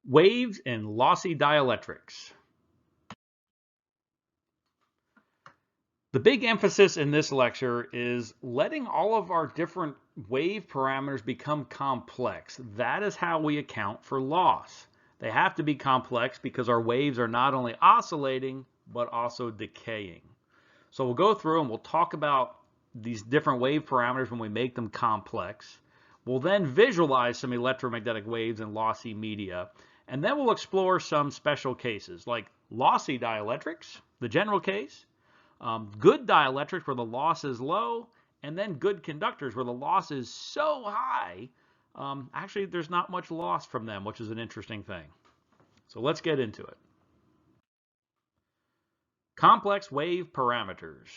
Waves in lossy dielectrics. The big emphasis in this lecture is letting all of our different wave parameters become complex. That is how we account for loss. They have to be complex because our waves are not only oscillating, but also decaying. So we'll go through and we'll talk about these different wave parameters when we make them complex. We'll then visualize some electromagnetic waves in lossy media. And then we'll explore some special cases like lossy dielectrics, the general case, good dielectrics where the loss is low, and then good conductors where the loss is so high, actually there's not much loss from them, which is an interesting thing. So let's get into it. Complex wave parameters.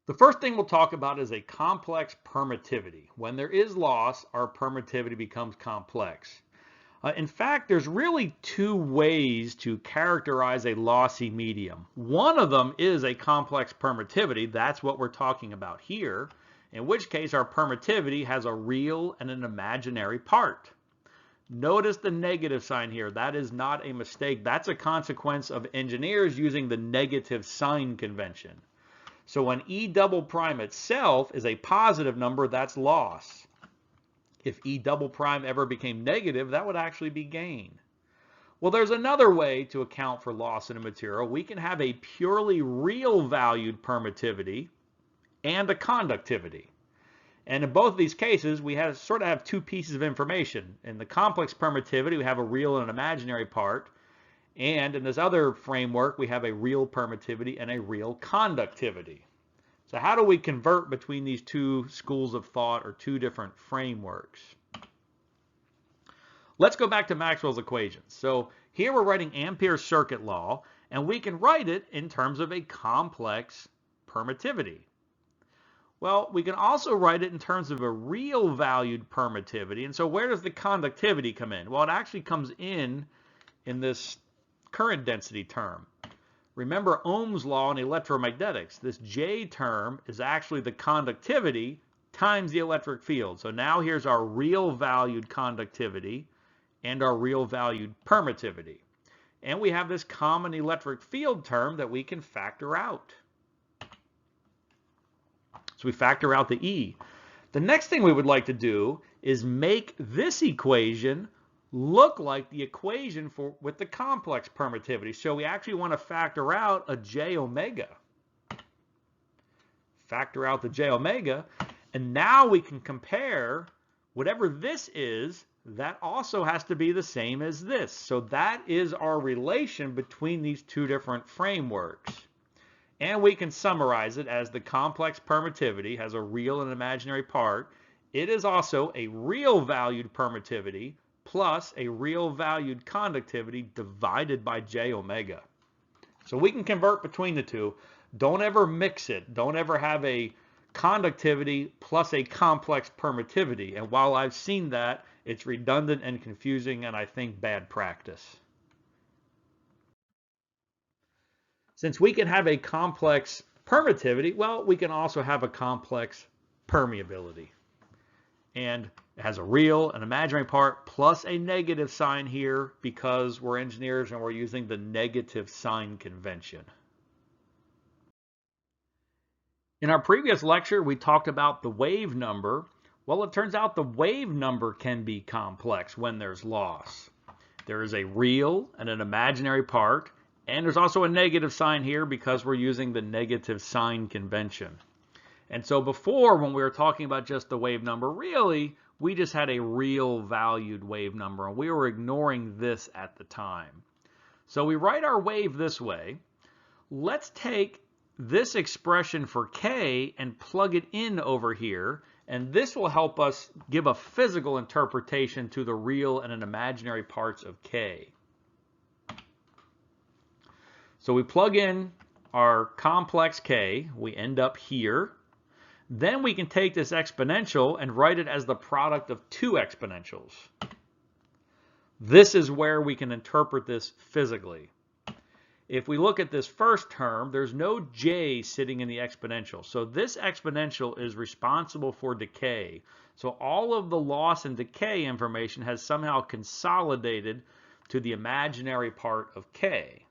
The first thing we'll talk about is a complex permittivity. When there is loss, our permittivity becomes complex. In fact, there's really two ways to characterize a lossy medium. One of them is a complex permittivity. That's what we're talking about here, in which case our permittivity has a real and an imaginary part. Notice the negative sign here. That is not a mistake. That's a consequence of engineers using the negative sign convention. So when E double prime itself is a positive number, that's loss. If E double prime ever became negative, that would actually be gain. Well, there's another way to account for loss in a material. We can have a purely real valued permittivity and a conductivity. And in both of these cases, we sort of have two pieces of information. In the complex permittivity, we have a real and an imaginary part. And in this other framework, we have a real permittivity and a real conductivity. So how do we convert between these two schools of thought or two different frameworks? Let's go back to Maxwell's equations. So here we're writing Ampere's circuit law, and we can write it in terms of a complex permittivity. Well, we can also write it in terms of a real valued permittivity. And so where does the conductivity come in? Well, it actually comes in this current density term. Remember Ohm's law in electromagnetics. This J term is actually the conductivity times the electric field. So now here's our real valued conductivity and our real valued permittivity. And we have this common electric field term that we can factor out. So we factor out the E. The next thing we would like to do is make this equation look like the equation with the complex permittivity. So we actually want to factor out a j omega. Factor out the j omega, and now we can compare whatever this is, that also has to be the same as this. So that is our relation between these two different frameworks. And we can summarize it as the complex permittivity has a real and imaginary part. It is also a real valued permittivity plus a real valued conductivity divided by j omega. So we can convert between the two. Don't ever mix it. Don't ever have a conductivity plus a complex permittivity. And while I've seen that, it's redundant and confusing, and I think bad practice. Since we can have a complex permittivity, well, we can also have a complex permeability. And it has a real and imaginary part plus a negative sign here because we're engineers and we're using the negative sign convention. In our previous lecture, we talked about the wave number. Well, it turns out the wave number can be complex when there's loss. There is a real and an imaginary part, and there's also a negative sign here because we're using the negative sign convention. And so before, when we were talking about just the wave number, really, we just had a real valued wave number, and we were ignoring this at the time. So we write our wave this way. Let's take this expression for K and plug it in over here, and this will help us give a physical interpretation to the real and an imaginary parts of K. So we plug in our complex K, we end up here. Then we can take this exponential and write it as the product of two exponentials. This is where we can interpret this physically. If we look at this first term, there's no j sitting in the exponential. So this exponential is responsible for decay. So all of the loss and decay information has somehow consolidated to the imaginary part of K.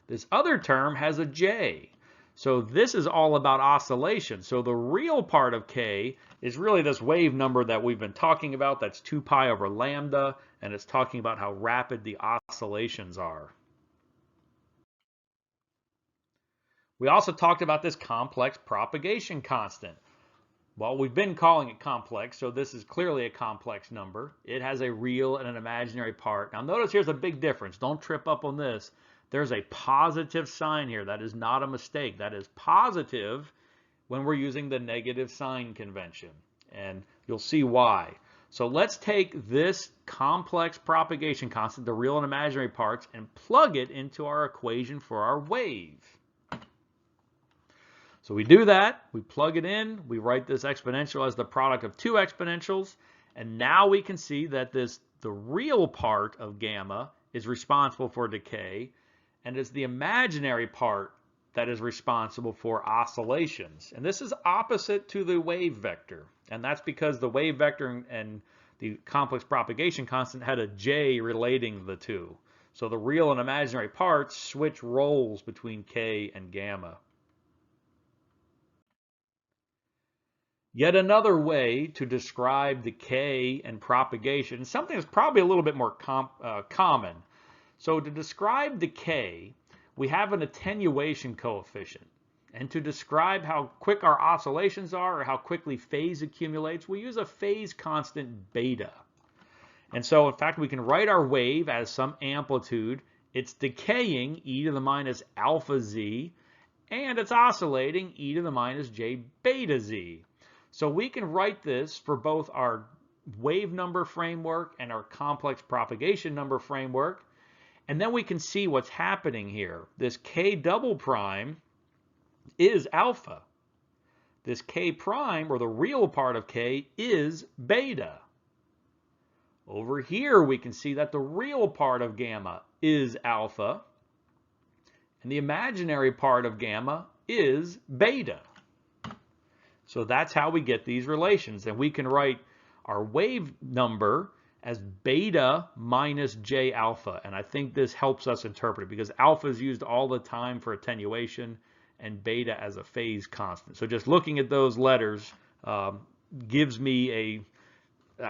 This other term has a J. So this is all about oscillation. So the real part of K is really this wave number that we've been talking about. That's 2 pi over lambda, and it's talking about how rapid the oscillations are. We also talked about this complex propagation constant. Well, we've been calling it complex, so this is clearly a complex number. It has a real and an imaginary part. Now notice here's a big difference. Don't trip up on this. There's a positive sign here. That is not a mistake. That is positive when we're using the negative sign convention. And you'll see why. So let's take this complex propagation constant, the real and imaginary parts, and plug it into our equation for our wave. So we do that, we plug it in, we write this exponential as the product of two exponentials, and now we can see that the real part of gamma is responsible for decay, and it's the imaginary part that is responsible for oscillations. And this is opposite to the wave vector, and that's because the wave vector and the complex propagation constant had a J relating the two. So the real and imaginary parts switch roles between K and gamma. Yet another way to describe decay and propagation, something that's probably a little bit more common. So to describe decay, we have an attenuation coefficient. And to describe how quick our oscillations are or how quickly phase accumulates, we use a phase constant beta. And so in fact we can write our wave as some amplitude. It's decaying e to the minus alpha z, and it's oscillating e to the minus j beta z. So we can write this for both our wave number framework and our complex propagation number framework. And then we can see what's happening here. This K double prime is alpha. This K prime, or the real part of K, is beta. Over here we can see that the real part of gamma is alpha. And the imaginary part of gamma is beta. So that's how we get these relations. And we can write our wave number as beta minus j alpha. And I think this helps us interpret it because alpha is used all the time for attenuation and beta as a phase constant. So just looking at those letters gives me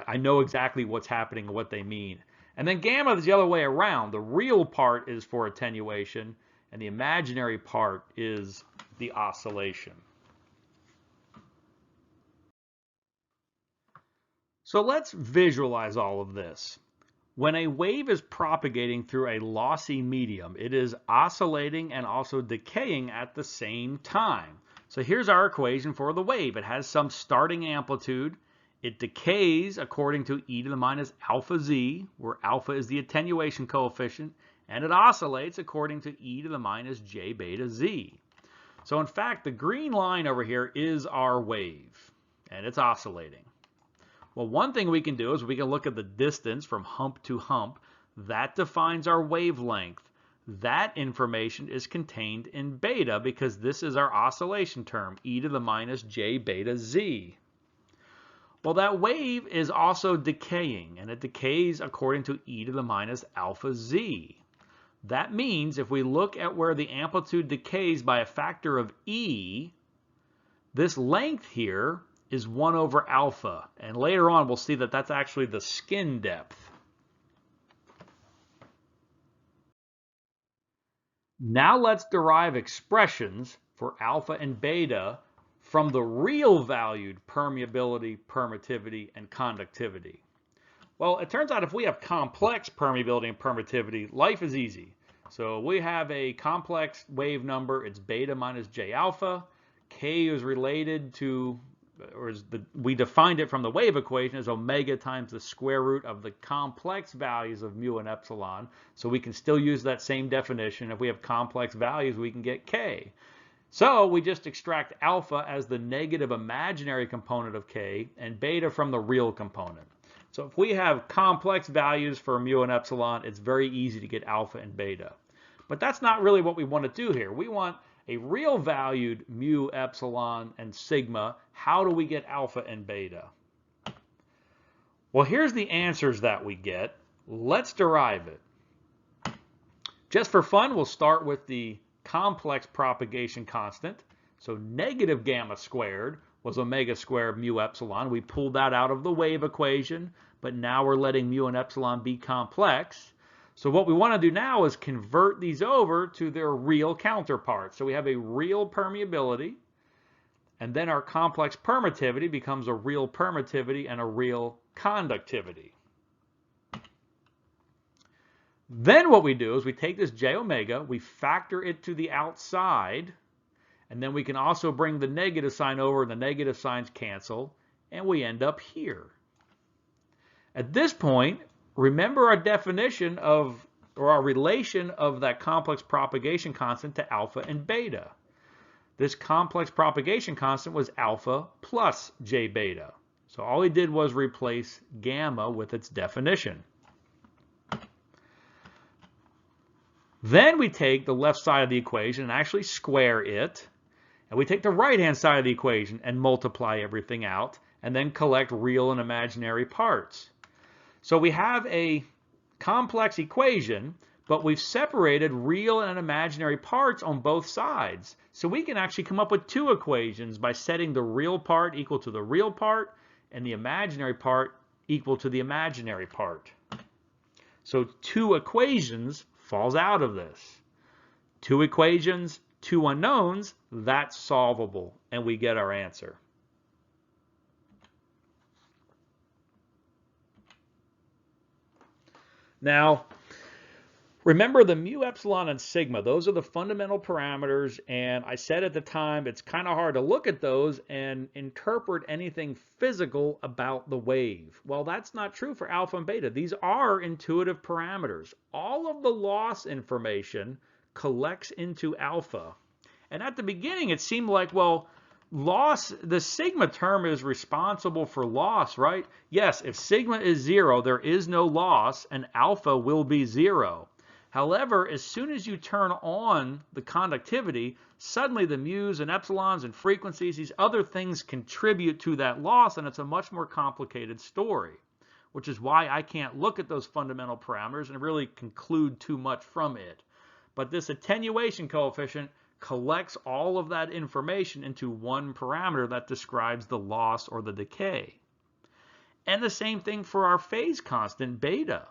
I know exactly what's happening and what they mean. And then gamma is the other way around. The real part is for attenuation and the imaginary part is the oscillation. So let's visualize all of this. When a wave is propagating through a lossy medium, it is oscillating and also decaying at the same time. So here's our equation for the wave. It has some starting amplitude. It decays according to e to the minus alpha z, where alpha is the attenuation coefficient, and it oscillates according to e to the minus j beta z. So in fact, the green line over here is our wave, and it's oscillating. Well, one thing we can do is we can look at the distance from hump to hump. That defines our wavelength. That information is contained in beta because this is our oscillation term, e to the minus j beta z. Well, that wave is also decaying, and it decays according to e to the minus alpha z. That means if we look at where the amplitude decays by a factor of e, this length here is 1 over alpha. And later on, we'll see that that's actually the skin depth. Now let's derive expressions for alpha and beta from the real valued permeability, permittivity, and conductivity. Well, it turns out if we have complex permeability and permittivity, life is easy. So we have a complex wave number. It's beta minus j alpha. K is related to, we defined it from the wave equation as omega times the square root of the complex values of mu and epsilon. So we can still use that same definition. If we have complex values, we can get K. So we just extract alpha as the negative imaginary component of K and beta from the real component. So if we have complex values for mu and epsilon, it's very easy to get alpha and beta. But that's not really what we want to do here. We want a real valued mu, epsilon, and sigma, how do we get alpha and beta? Well, here's the answers that we get. Let's derive it. Just for fun, we'll start with the complex propagation constant. So negative gamma squared was omega squared mu epsilon. We pulled that out of the wave equation, but now we're letting mu and epsilon be complex. So what we want to do now is convert these over to their real counterparts. So we have a real permeability, and then our complex permittivity becomes a real permittivity and a real conductivity. Then what we do is we take this j omega, we factor it to the outside, and then we can also bring the negative sign over and the negative signs cancel, and we end up here. At this point, remember our definition of, or our relation of that complex propagation constant to alpha and beta. This complex propagation constant was alpha plus j beta. So all we did was replace gamma with its definition. Then we take the left side of the equation and actually square it. And we take the right-hand side of the equation and multiply everything out, and then collect real and imaginary parts. So we have a complex equation, but we've separated real and imaginary parts on both sides. So we can actually come up with two equations by setting the real part equal to the real part and the imaginary part equal to the imaginary part. So two equations falls out of this. Two equations, two unknowns, that's solvable, and we get our answer. Now, remember the mu, epsilon, and sigma, those are the fundamental parameters, and I said at the time it's kind of hard to look at those and interpret anything physical about the wave. Well, that's not true for alpha and beta. These are intuitive parameters. All of the loss information collects into alpha. And at the beginning, it seemed like, well, loss, the sigma term is responsible for loss, right? Yes, if sigma is 0, there is no loss, and alpha will be 0. However, as soon as you turn on the conductivity, suddenly the mu's and epsilons and frequencies, these other things contribute to that loss, and it's a much more complicated story, which is why I can't look at those fundamental parameters and really conclude too much from it. But this attenuation coefficient collects all of that information into one parameter that describes the loss or the decay. And the same thing for our phase constant, beta.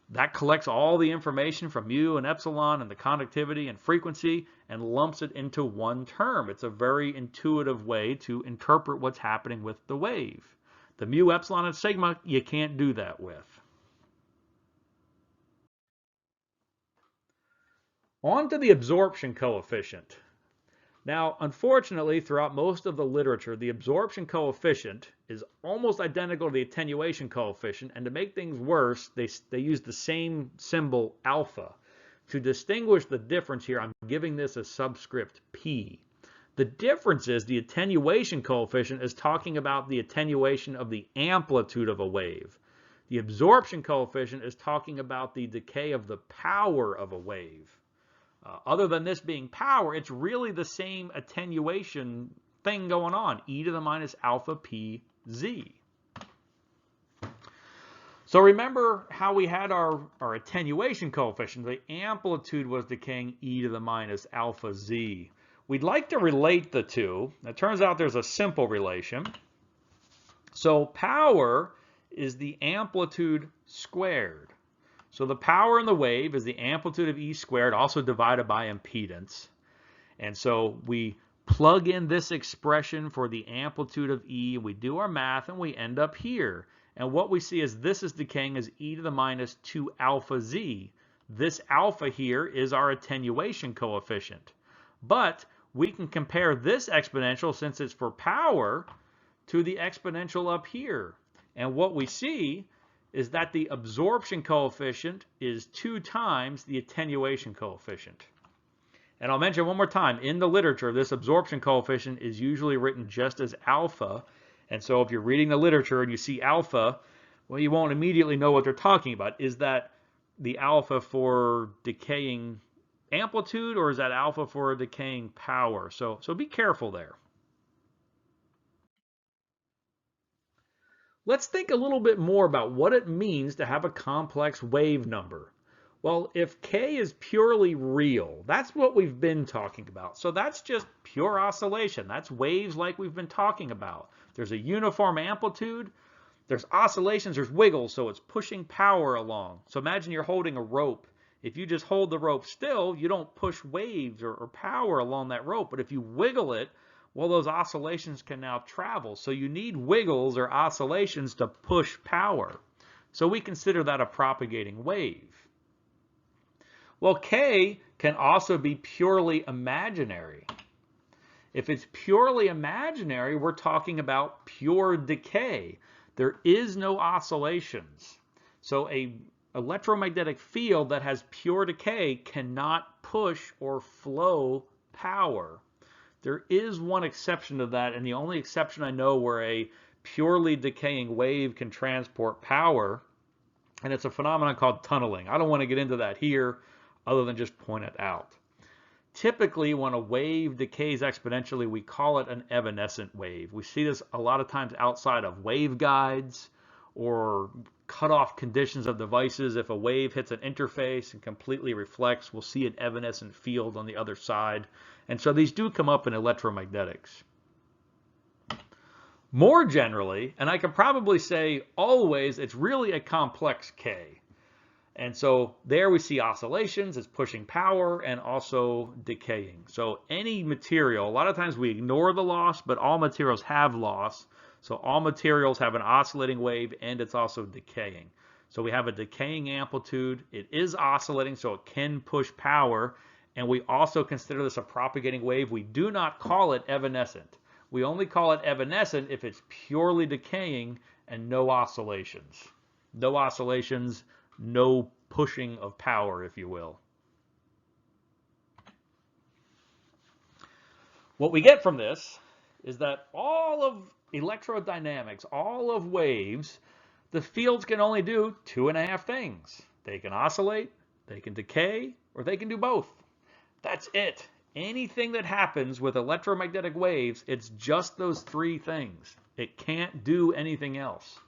That collects all the information from mu and epsilon and the conductivity and frequency and lumps it into one term. It's a very intuitive way to interpret what's happening with the wave. The mu, epsilon, and sigma, you can't do that with. On to the absorption coefficient. Now, unfortunately, throughout most of the literature, the absorption coefficient is almost identical to the attenuation coefficient, and to make things worse, they use the same symbol alpha. To distinguish the difference here, I'm giving this a subscript P. The difference is the attenuation coefficient is talking about the attenuation of the amplitude of a wave. The absorption coefficient is talking about the decay of the power of a wave. Other than this being power, it's really the same attenuation thing going on, e to the minus alpha p z. So remember how we had our attenuation coefficient. The amplitude was decaying e to the minus alpha z. We'd like to relate the two. It turns out there's a simple relation. So power is the amplitude squared. So the power in the wave is the amplitude of E squared, also divided by impedance. And so we plug in this expression for the amplitude of E, we do our math, and we end up here. And what we see is this is decaying as e to the minus 2 alpha z. This alpha here is our attenuation coefficient. But we can compare this exponential, since it's for power, to the exponential up here. And what we see is that the absorption coefficient is 2 times the attenuation coefficient. And I'll mention one more time, in the literature, this absorption coefficient is usually written just as alpha. And so if you're reading the literature and you see alpha, well, you won't immediately know what they're talking about. Is that the alpha for decaying amplitude or is that alpha for decaying power? So be careful there. Let's think a little bit more about what it means to have a complex wave number. Well, if k is purely real, that's what we've been talking about. So that's just pure oscillation. That's waves like we've been talking about. There's a uniform amplitude, there's oscillations, there's wiggles, so it's pushing power along. So imagine you're holding a rope. If you just hold the rope still, you don't push waves or power along that rope. But if you wiggle it, well, those oscillations can now travel. So you need wiggles or oscillations to push power. So we consider that a propagating wave. Well, K can also be purely imaginary. If it's purely imaginary, we're talking about pure decay. There is no oscillations. So an electromagnetic field that has pure decay cannot push or flow power. There is one exception to that, and the only exception I know where a purely decaying wave can transport power, and it's a phenomenon called tunneling. I don't want to get into that here other than just point it out. Typically, when a wave decays exponentially, we call it an evanescent wave. We see this a lot of times outside of waveguides or cutoff conditions of devices. If a wave hits an interface and completely reflects, we'll see an evanescent field on the other side. And so these do come up in electromagnetics. More generally, and I can probably say always, it's really a complex K. And so there we see oscillations, it's pushing power and also decaying. So any material, a lot of times we ignore the loss, but all materials have loss. So all materials have an oscillating wave and it's also decaying. So we have a decaying amplitude, it is oscillating so it can push power, and we also consider this a propagating wave. We do not call it evanescent. We only call it evanescent if it's purely decaying and no oscillations. No oscillations, no pushing of power, if you will. What we get from this is that all of electrodynamics, all of waves, the fields can only do 2.5 things. They can oscillate, they can decay, or they can do both. That's it. Anything that happens with electromagnetic waves, it's just those 3 things. It can't do anything else.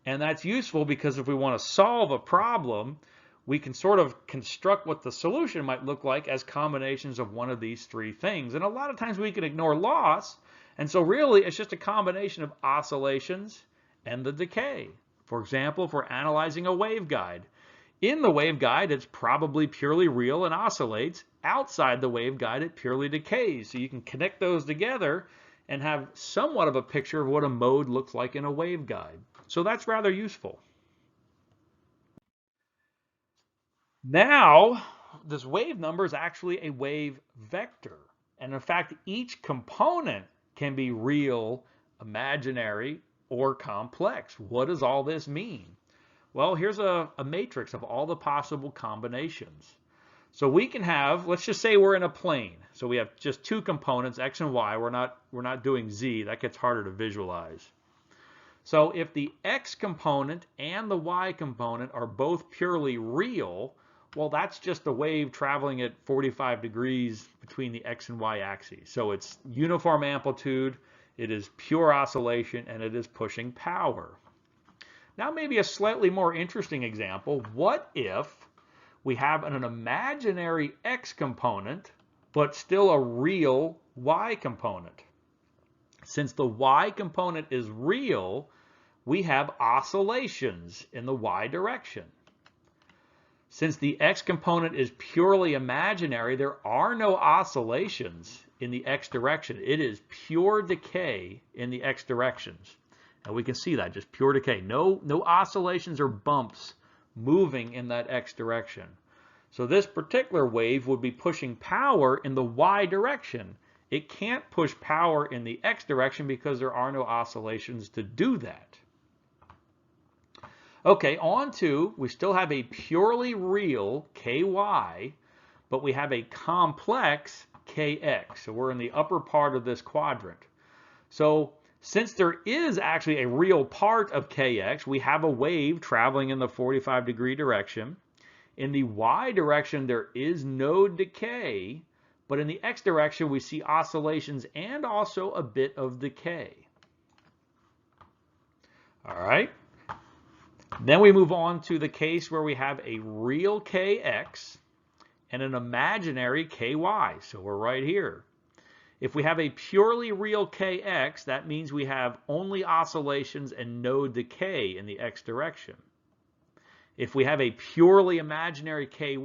And that's useful because if we want to solve a problem, we can sort of construct what the solution might look like as combinations of one of these 3 things. And a lot of times we can ignore loss. And so really it's just a combination of oscillations and the decay. For example, if we're analyzing a waveguide, in the waveguide it's probably purely real and oscillates. Outside the waveguide it purely decays. So you can connect those together and have somewhat of a picture of what a mode looks like in a waveguide. So that's rather useful. Now, this wave number is actually a wave vector. And in fact, each component can be real, imaginary, or complex. What does all this mean? Well, here's a matrix of all the possible combinations. So we can have, let's just say we're in a plane. So we have just 2 components, x and y. We're not doing z. That gets harder to visualize. So if the x component and the y component are both purely real, well, that's just a wave traveling at 45 degrees between the x and y axes. So it's uniform amplitude, it is pure oscillation, and it is pushing power. Now maybe a slightly more interesting example. What if we have an imaginary x component, but still a real y component? Since the y component is real, we have oscillations in the y direction. Since the x component is purely imaginary, there are no oscillations in the x direction. It is pure decay in the x directions. And we can see that, just pure decay. No oscillations or bumps moving in that x direction. So this particular wave would be pushing power in the y direction. It can't push power in the x direction because there are no oscillations to do that. Okay, on to, we still have a purely real ky, but we have a complex kx. So we're in the upper part of this quadrant. So since there is actually a real part of kx, we have a wave traveling in the 45-degree direction. In the y direction, there is no decay, but in the x direction, we see oscillations and also a bit of decay. All right. Then we move on to the case where we have a real kx and an imaginary ky. So we're right here. If we have a purely real kx, that means we have only oscillations and no decay in the x direction. If we have a purely imaginary ky,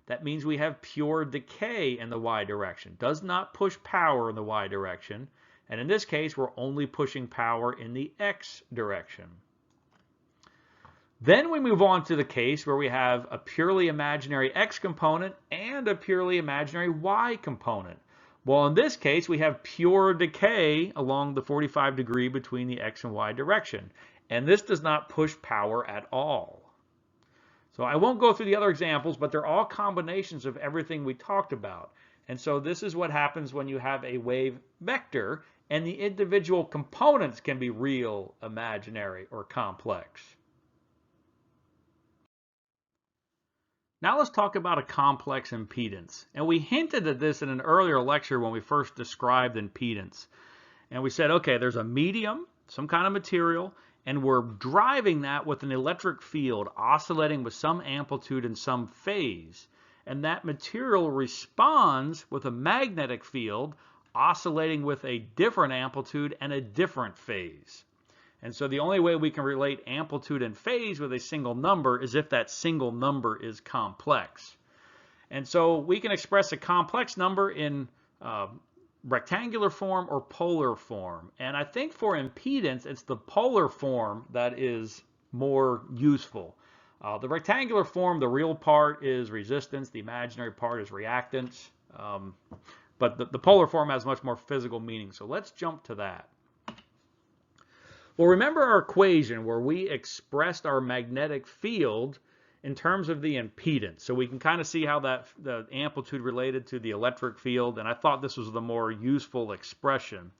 that means we have pure decay in the y direction. Does not push power in the y direction. And in this case, we're only pushing power in the x direction. Then we move on to the case where we have a purely imaginary x component and a purely imaginary y component. Well, in this case, we have pure decay along the 45 degree between the x and y direction. And this does not push power at all. So I won't go through the other examples, but they're all combinations of everything we talked about. And so this is what happens when you have a wave vector and the individual components can be real, imaginary, or complex. Now let's talk about a complex impedance. And we hinted at this in an earlier lecture when we first described impedance. And we said, okay, there's a medium, some kind of material, and we're driving that with an electric field oscillating with some amplitude and some phase. And that material responds with a magnetic field oscillating with a different amplitude and a different phase. And so the only way we can relate amplitude and phase with a single number is if that single number is complex. And so we can express a complex number in rectangular form or polar form. And I think for impedance, it's the polar form that is more useful. The rectangular form, the real part is resistance, the imaginary part is reactance. But the polar form has much more physical meaning. So let's jump to that. Well, remember our equation where we expressed our magnetic field in terms of the impedance. So we can kind of see how the amplitude related to the electric field, and I thought this was the more useful expression.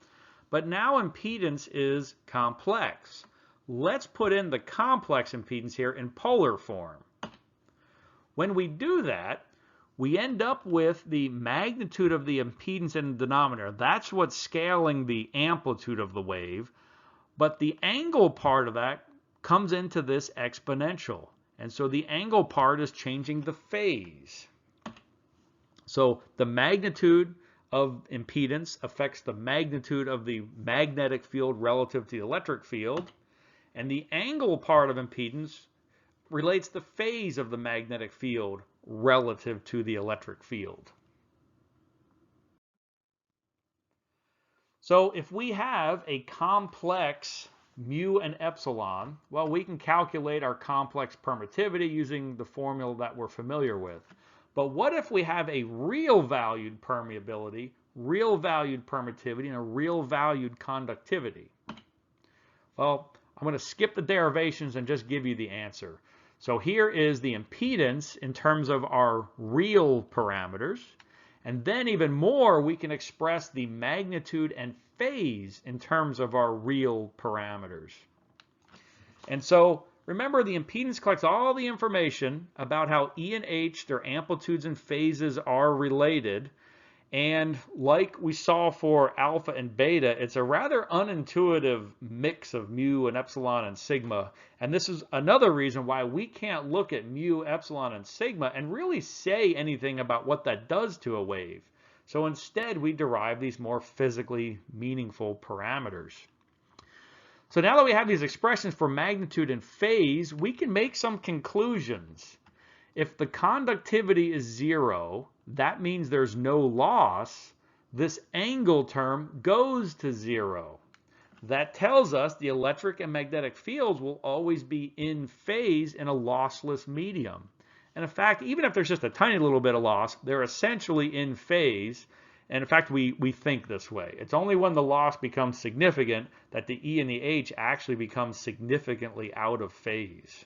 But now impedance is complex. Let's put in the complex impedance here in polar form. When we do that, we end up with the magnitude of the impedance in the denominator. That's what's scaling the amplitude of the wave. But the angle part of that comes into this exponential. And so the angle part is changing the phase. So the magnitude of impedance affects the magnitude of the magnetic field relative to the electric field. And the angle part of impedance relates the phase of the magnetic field relative to the electric field. So if we have a complex mu and epsilon, well, we can calculate our complex permittivity using the formula that we're familiar with. But what if we have a real valued permeability, real valued permittivity, and a real valued conductivity? Well, I'm going to skip the derivations and just give you the answer. So here is the impedance in terms of our real parameters. And then even more, we can express the magnitude and phase in terms of our real parameters. And so remember, the impedance collects all the information about how E and H, their amplitudes and phases, are related. And like we saw for alpha and beta, it's a rather unintuitive mix of mu and epsilon and sigma. And this is another reason why we can't look at mu, epsilon, and sigma and really say anything about what that does to a wave. So instead, we derive these more physically meaningful parameters. So now that we have these expressions for magnitude and phase, we can make some conclusions. If the conductivity is 0, that means there's no loss. This angle term goes to 0. That tells us the electric and magnetic fields will always be in phase in a lossless medium. And in fact, even if there's just a tiny little bit of loss, they're essentially in phase. And in fact, we think this way. It's only when the loss becomes significant that the E and the H actually become significantly out of phase.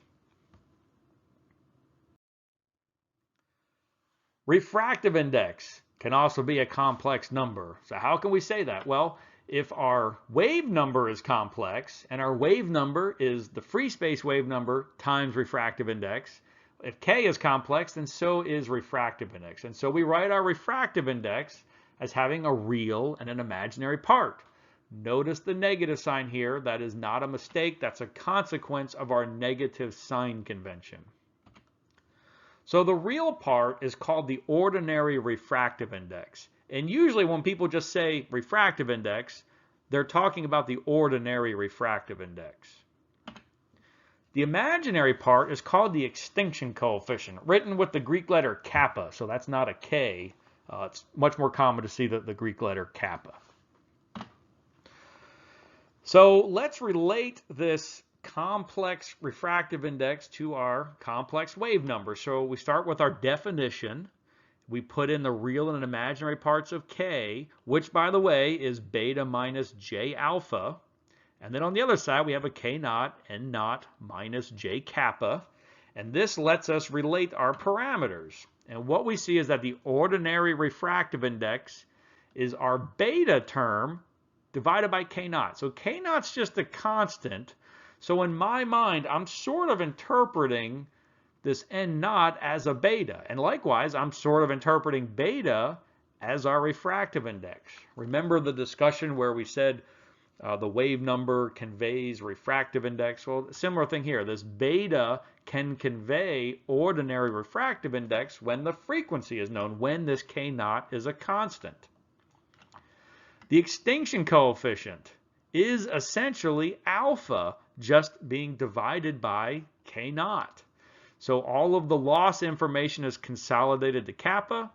Refractive index can also be a complex number. So how can we say that? Well, if our wave number is complex and our wave number is the free space wave number times refractive index, if K is complex, then so is refractive index. And so we write our refractive index as having a real and an imaginary part. Notice the negative sign here. That is not a mistake. That's a consequence of our negative sign convention. So the real part is called the ordinary refractive index. And usually when people just say refractive index, they're talking about the ordinary refractive index. The imaginary part is called the extinction coefficient, written with the Greek letter kappa. So that's not a K. It's much more common to see the Greek letter kappa. So let's relate this complex refractive index to our complex wave number. So we start with our definition. We put in the real and imaginary parts of K, which, by the way, is beta minus J alpha. And then on the other side, we have a K naught, N naught, minus J kappa. And this lets us relate our parameters. And what we see is that the ordinary refractive index is our beta term divided by K naught. So K naught's just a constant. So in my mind, I'm sort of interpreting this N naught as a beta. And likewise, I'm sort of interpreting beta as our refractive index. Remember the discussion where we said the wave number conveys refractive index? Well, similar thing here. This beta can convey ordinary refractive index when the frequency is known, when this K naught is a constant. The extinction coefficient is essentially alpha just being divided by K naught. So all of the loss information is consolidated to kappa.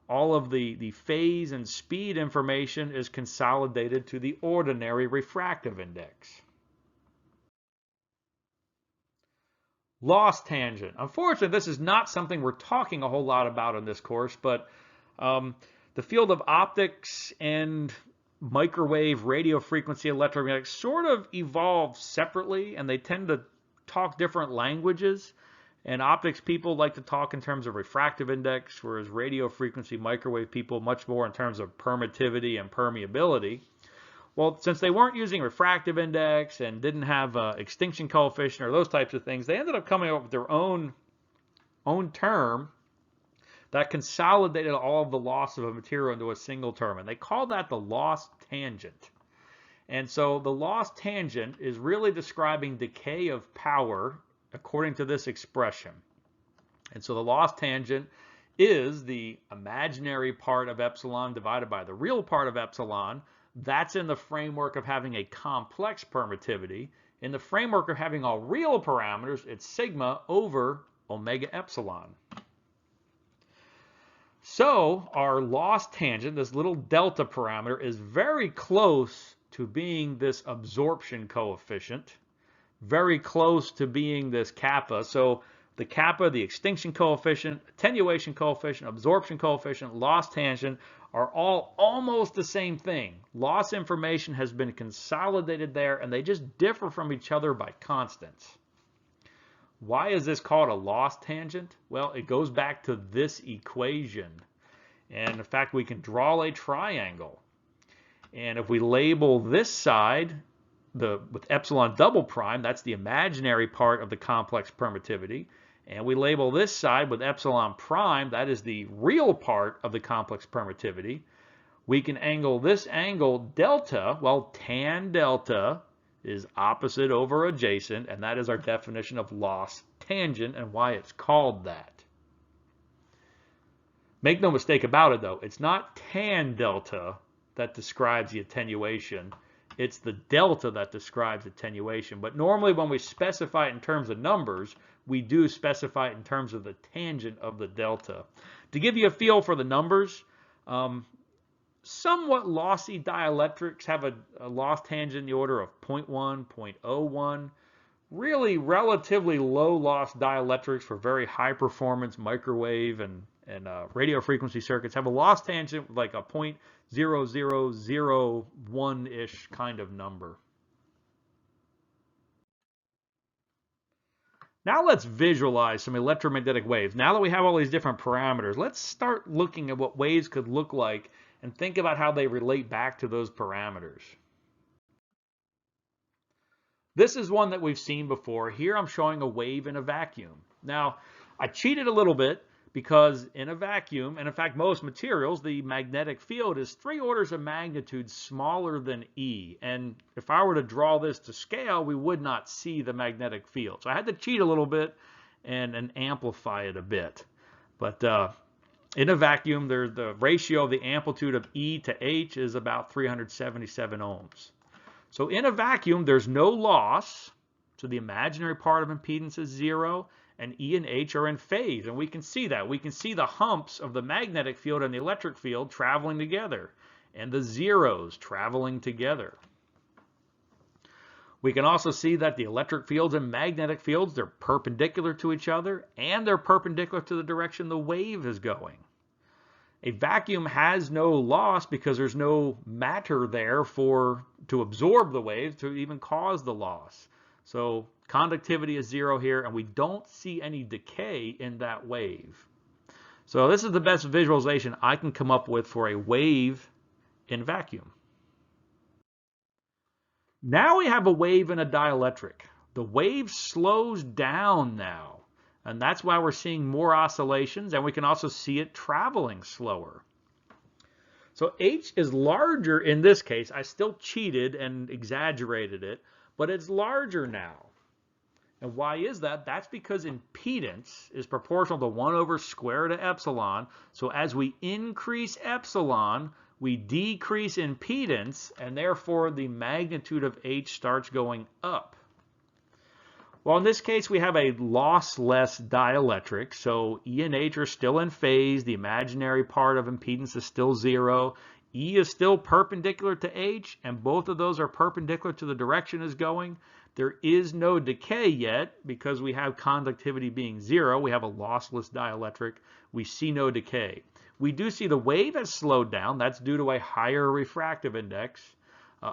All of the phase and speed information is consolidated to the ordinary refractive index. Loss tangent. Unfortunately, this is not something we're talking a whole lot about in this course, but the field of optics and microwave radio frequency electromagnetics sort of evolve separately, and they tend to talk different languages. And optics people like to talk in terms of refractive index, whereas radio frequency microwave people much more in terms of permittivity and permeability. Well, since they weren't using refractive index and didn't have extinction coefficient or those types of things, they ended up coming up with their own term that consolidated all of the loss of a material into a single term. And they call that the loss tangent. And so the loss tangent is really describing decay of power according to this expression. And so the loss tangent is the imaginary part of epsilon divided by the real part of epsilon. That's in the framework of having a complex permittivity. In the framework of having all real parameters, it's sigma over omega epsilon. So our loss tangent, this little delta parameter, is very close to being this absorption coefficient, very close to being this kappa. So the kappa, the extinction coefficient, attenuation coefficient, absorption coefficient, loss tangent are all almost the same thing. Loss information has been consolidated there, and they just differ from each other by constants. Why is this called a loss tangent? Well, it goes back to this equation. And in fact, we can draw a triangle. And if we label this side with epsilon double prime, that's the imaginary part of the complex permittivity. And we label this side with epsilon prime, that is the real part of the complex permittivity. We can angle this angle delta. Well, tan delta is opposite over adjacent, and that is our definition of loss tangent and why it's called that. Make no mistake about it, though. It's not tan delta that describes the attenuation. It's the delta that describes attenuation. But normally when we specify it in terms of numbers, we do specify it in terms of the tangent of the delta. To give you a feel for the numbers, somewhat lossy dielectrics have a loss tangent in the order of 0.1, 0.01. Really relatively low loss dielectrics for very high performance microwave and radio frequency circuits have a loss tangent like a 0.0001-ish kind of number. Now let's visualize some electromagnetic waves. Now that we have all these different parameters, let's start looking at what waves could look like and think about how they relate back to those parameters. This is one that we've seen before. Here I'm showing a wave in a vacuum. Now, I cheated a little bit because in a vacuum, and in fact most materials, the magnetic field is 3 orders of magnitude smaller than E. And if I were to draw this to scale, we would not see the magnetic field. So I had to cheat a little bit and amplify it a bit. But in a vacuum, the ratio of the amplitude of E to H is about 377 ohms. So in a vacuum, there's no loss. So the imaginary part of impedance is 0, and E and H are in phase. And we can see that. We can see the humps of the magnetic field and the electric field traveling together, and the zeros traveling together. We can also see that the electric fields and magnetic fields, they're perpendicular to each other, and they're perpendicular to the direction the wave is going. A vacuum has no loss because there's no matter there to absorb the wave to even cause the loss. So conductivity is 0 here, and we don't see any decay in that wave. So this is the best visualization I can come up with for a wave in vacuum. Now we have a wave in a dielectric. The wave slows down now, and that's why we're seeing more oscillations, and we can also see it traveling slower. So H is larger in this case. I still cheated and exaggerated it, but it's larger now. And why is that? That's because impedance is proportional to 1 over square root of epsilon. So as we increase epsilon, we decrease impedance, and therefore the magnitude of H starts going up. Well, in this case, we have a lossless dielectric, so E and H are still in phase. The imaginary part of impedance is still 0. E is still perpendicular to H, and both of those are perpendicular to the direction it's going. There is no decay yet because we have conductivity being 0. We have a lossless dielectric. We see no decay. We do see the wave has slowed down. That's due to a higher refractive index.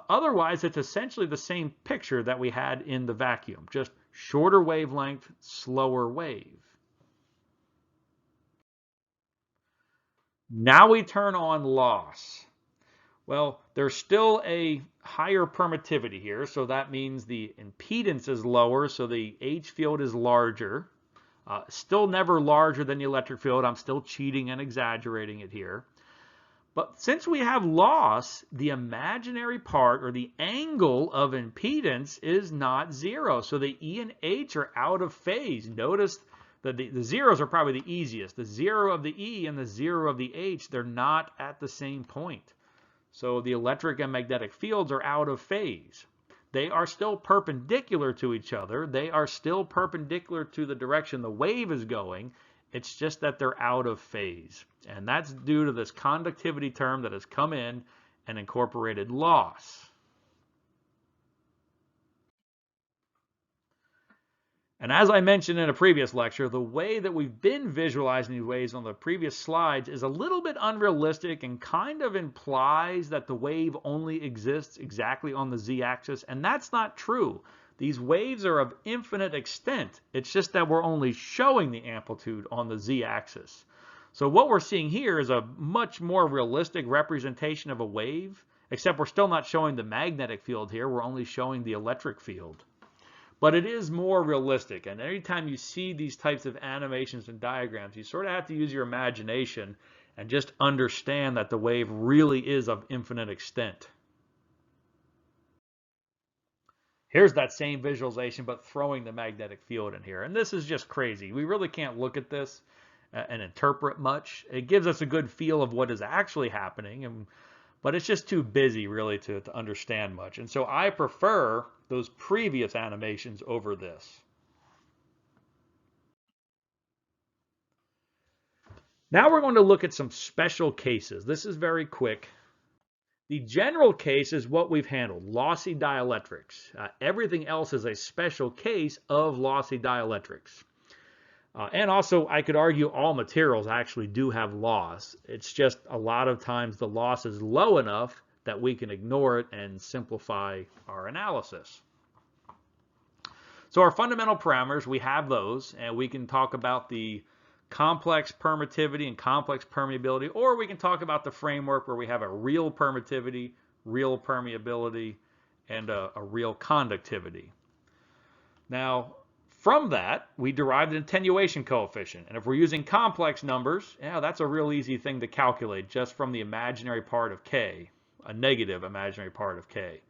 Otherwise, it's essentially the same picture that we had in the vacuum, just shorter wavelength, slower wave. Now we turn on loss. Well, there's still a higher permittivity here, so that means the impedance is lower, so the H field is larger. Still never larger than the electric field. I'm still cheating and exaggerating it here. But since we have loss, the imaginary part, or the angle of impedance, is not 0. So the E and H are out of phase. Notice that the zeros are probably the easiest. The 0 of the E and the 0 of the H, they're not at the same point. So the electric and magnetic fields are out of phase. They are still perpendicular to each other. They are still perpendicular to the direction the wave is going. It's just that they're out of phase. And that's due to this conductivity term that has come in and incorporated loss. And as I mentioned in a previous lecture, the way that we've been visualizing these waves on the previous slides is a little bit unrealistic and kind of implies that the wave only exists exactly on the z-axis, and that's not true. These waves are of infinite extent. It's just that we're only showing the amplitude on the z-axis. So what we're seeing here is a much more realistic representation of a wave, except we're still not showing the magnetic field here. We're only showing the electric field. But it is more realistic, and anytime you see these types of animations and diagrams, you sort of have to use your imagination and just understand that the wave really is of infinite extent. Here's that same visualization, but throwing the magnetic field in here. And this is just crazy. We really can't look at this and interpret much. It gives us a good feel of what is actually happening, but it's just too busy really to understand much. And so I prefer those previous animations over this. Now we're going to look at some special cases. This is very quick. The general case is what we've handled, lossy dielectrics. Everything else is a special case of lossy dielectrics. And also, I could argue all materials actually do have loss. It's just a lot of times the loss is low enough that we can ignore it and simplify our analysis. So our fundamental parameters, we have those, and we can talk about the complex permittivity and complex permeability, or we can talk about the framework where we have a real permittivity, real permeability, and a real conductivity. Now, From that, we derived an attenuation coefficient. And if we're using complex numbers, yeah, that's a real easy thing to calculate just from the imaginary part of k, a negative imaginary part of k.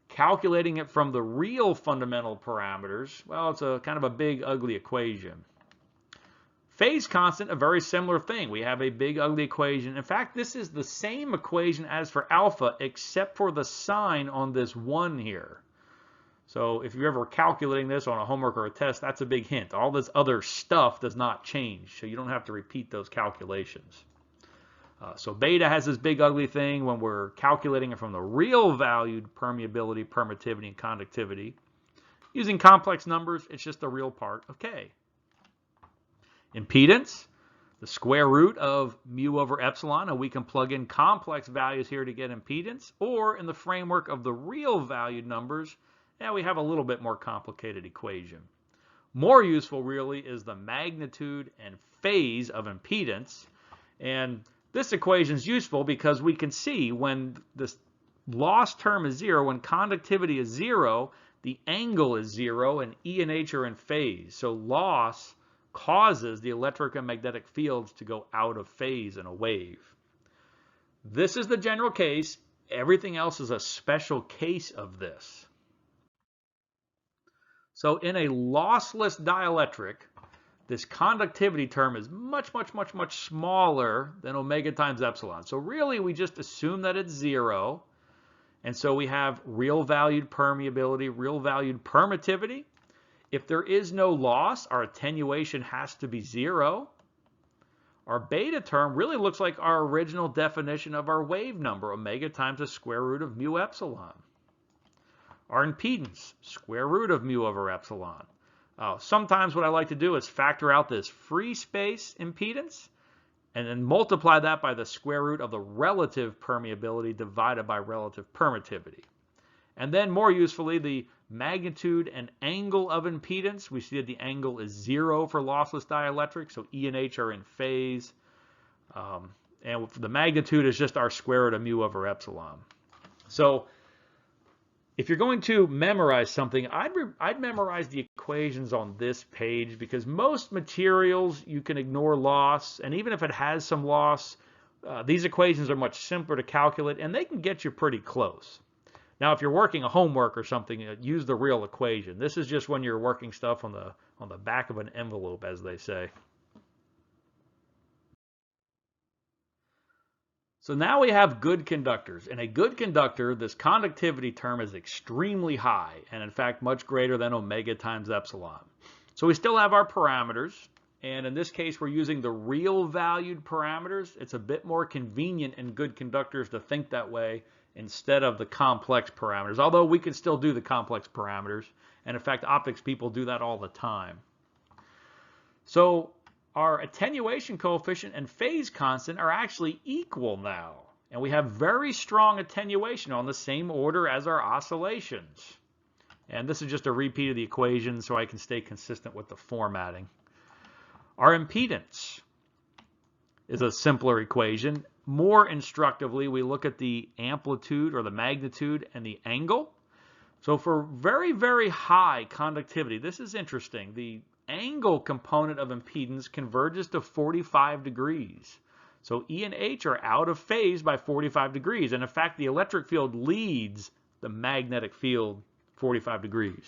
Calculating it from the real fundamental parameters, well, it's a kind of a big, ugly equation. Phase constant, a very similar thing. We have a big, ugly equation. In fact, this is the same equation as for alpha, except for the sign on this 1 here. So if you're ever calculating this on a homework or a test, that's a big hint. All this other stuff does not change, so you don't have to repeat those calculations. So beta has this big ugly thing when we're calculating it from the real valued permeability, permittivity, and conductivity. Using complex numbers, it's just the real part of K. Impedance, the square root of mu over epsilon, and we can plug in complex values here to get impedance, or in the framework of the real valued numbers, yeah, we have a little bit more complicated equation. More useful really is the magnitude and phase of impedance, and this equation is useful because we can see when this loss term is 0, when conductivity is 0, the angle is 0, and E and H are in phase. So loss causes the electric and magnetic fields to go out of phase in a wave. This is the general case. Everything else is a special case of this. So in a lossless dielectric, this conductivity term is much, much, much, much smaller than omega times epsilon. So really, we just assume that it's 0. And so we have real valued permeability, real valued permittivity. If there is no loss, our attenuation has to be 0. Our beta term really looks like our original definition of our wave number, omega times the square root of mu epsilon. Our impedance, square root of mu over epsilon. Sometimes what I like to do is factor out this free space impedance and then multiply that by the square root of the relative permeability divided by relative permittivity. And then more usefully, the magnitude and angle of impedance. We see that the angle is 0 for lossless dielectric, so E and H are in phase. And the magnitude is just our square root of mu over epsilon. So if you're going to memorize something, I'd memorize the equations on this page, because most materials you can ignore loss, and even if it has some loss, these equations are much simpler to calculate, and they can get you pretty close. Now, if you're working a homework or something, use the real equation. This is just when you're working stuff on the back of an envelope, as they say. So now we have good conductors. In a good conductor, this conductivity term is extremely high, and in fact much greater than omega times epsilon. So we still have our parameters, and in this case we're using the real valued parameters. It's a bit more convenient in good conductors to think that way instead of the complex parameters, although we can still do the complex parameters, and in fact optics people do that all the time. So our attenuation coefficient and phase constant are actually equal now. And we have very strong attenuation on the same order as our oscillations. And this is just a repeat of the equation so I can stay consistent with the formatting. Our impedance is a simpler equation. More instructively, we look at the amplitude or the magnitude and the angle. So for very, very high conductivity, this is interesting. The angle component of impedance converges to 45 degrees. So E and H are out of phase by 45 degrees. And in fact, the electric field leads the magnetic field 45 degrees.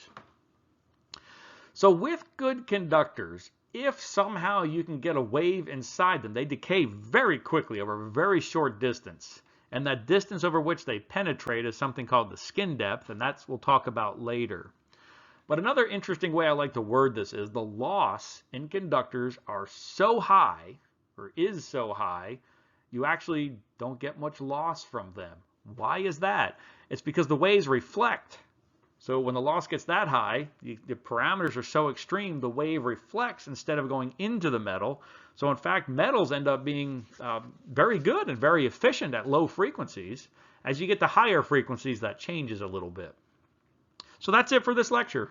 So with good conductors, if somehow you can get a wave inside them, they decay very quickly over a very short distance. And that distance over which they penetrate is something called the skin depth, and that's we'll talk about later. But another interesting way I like to word this is the loss in conductors are so high, or is so high, you actually don't get much loss from them. Why is that? It's because the waves reflect. So when the loss gets that high, the parameters are so extreme, the wave reflects instead of going into the metal. So in fact, metals end up being very good and very efficient at low frequencies. As you get to higher frequencies, that changes a little bit. So that's it for this lecture.